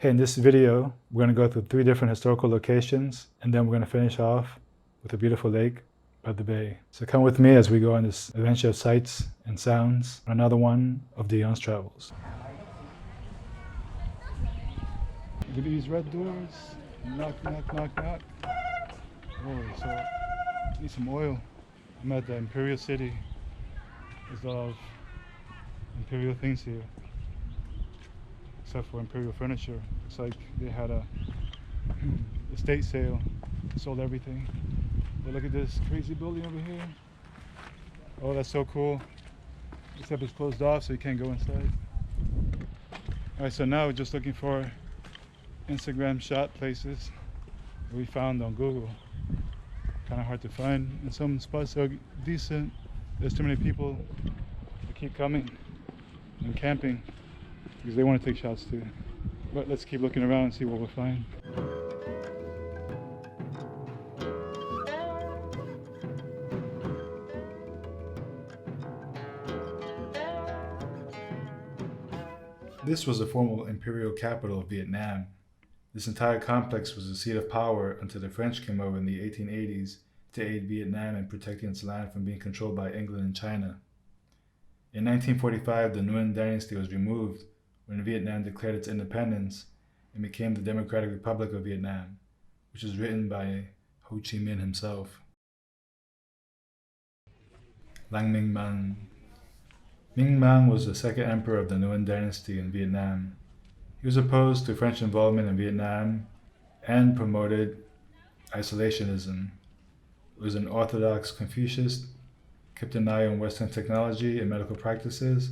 Hey, in this video, we're going to go through 3 different historical locations, and then we're going to finish off with a beautiful lake by the bay. So come with me as we go on this adventure of sights and sounds, another one of Dion's travels. Look at these red doors. Knock, knock, knock, knock. Oh, so I need some oil. I'm at the Imperial City. There's a lot of imperial things here, except for imperial furniture. Looks like they had a estate sale, sold everything. But look at this crazy building over here. Oh, that's so cool. Except it's closed off, so you can't go inside. Alright, so now we're just looking for Instagram shot places that we found on Google. Kind of hard to find, and some spots are decent. There's too many people that keep coming and camping because they want to take shots too. But let's keep looking around and see what we'll find. This was the former imperial capital of Vietnam. This entire complex was the seat of power until the French came over in the 1880s to aid Vietnam in protecting its land from being controlled by England and China. In 1945, the Nguyen dynasty was removed when Vietnam declared its independence and became the Democratic Republic of Vietnam, which was written by Ho Chi Minh himself. Lang Minh Mang. Minh Mang was the second emperor of the Nguyen dynasty in Vietnam. He was opposed to French involvement in Vietnam and promoted isolationism. He was an orthodox Confucianist, kept an eye on Western technology and medical practices,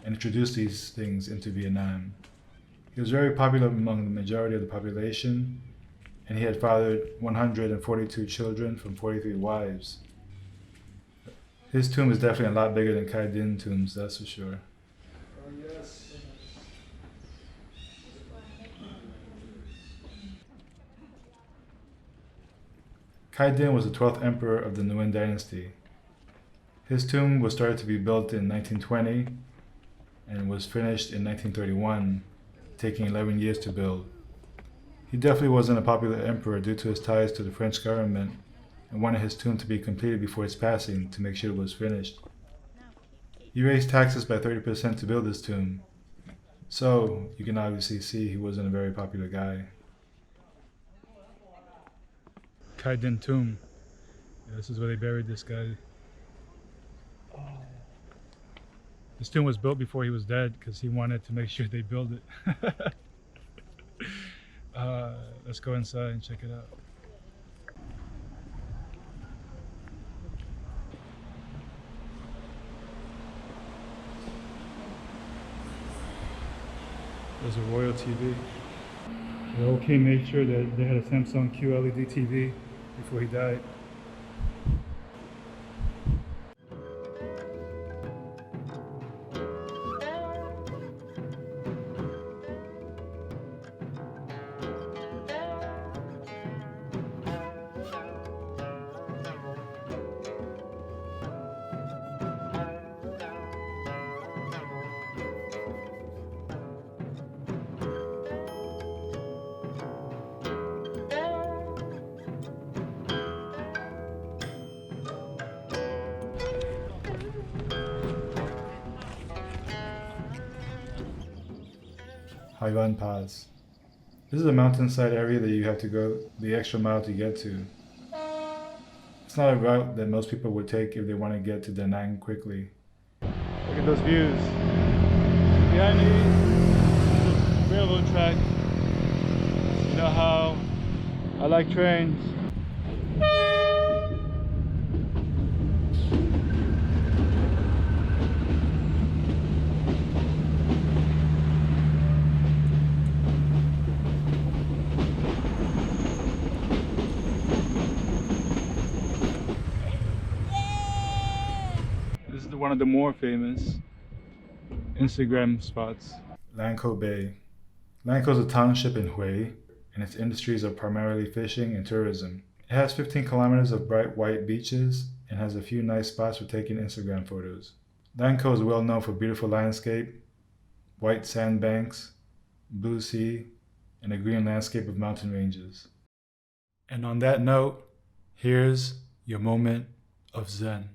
and introduced these things into Vietnam. He was very popular among the majority of the population, and he had fathered 142 children from 43 wives. His tomb is definitely a lot bigger than Khai Dinh tombs, that's for sure. Oh, yes. Khai Dinh was the 12th emperor of the Nguyen dynasty. His tomb was started to be built in 1920 and was finished in 1931, taking 11 years to build. He definitely wasn't a popular emperor due to his ties to the French government and wanted his tomb to be completed before his passing to make sure it was finished. He raised taxes by 30% to build his tomb, so you can obviously see he wasn't a very popular guy. Khai Dinh tomb. Yeah, this is where they buried this guy. Oh. This tomb was built before he was dead because he wanted to make sure they build it. Let's go inside and check it out. There's a royal TV. The old king made sure that they had a Samsung QLED TV before he died. Haiwan Pass. This is a mountainside area that you have to go the extra mile to get to. It's not a route that most people would take if they want to get to Da Nang quickly. Look at those views. Behind me is a railroad track. You know how I like trains. One of the more famous Instagram spots. Lang Co Bay. Lang Co is a township in Hue, and its industries are primarily fishing and tourism. It has 15 kilometers of bright white beaches and has a few nice spots for taking Instagram photos. Lang Co is well known for beautiful landscape, white sandbanks, blue sea, and a green landscape of mountain ranges. And on that note, here's your moment of Zen.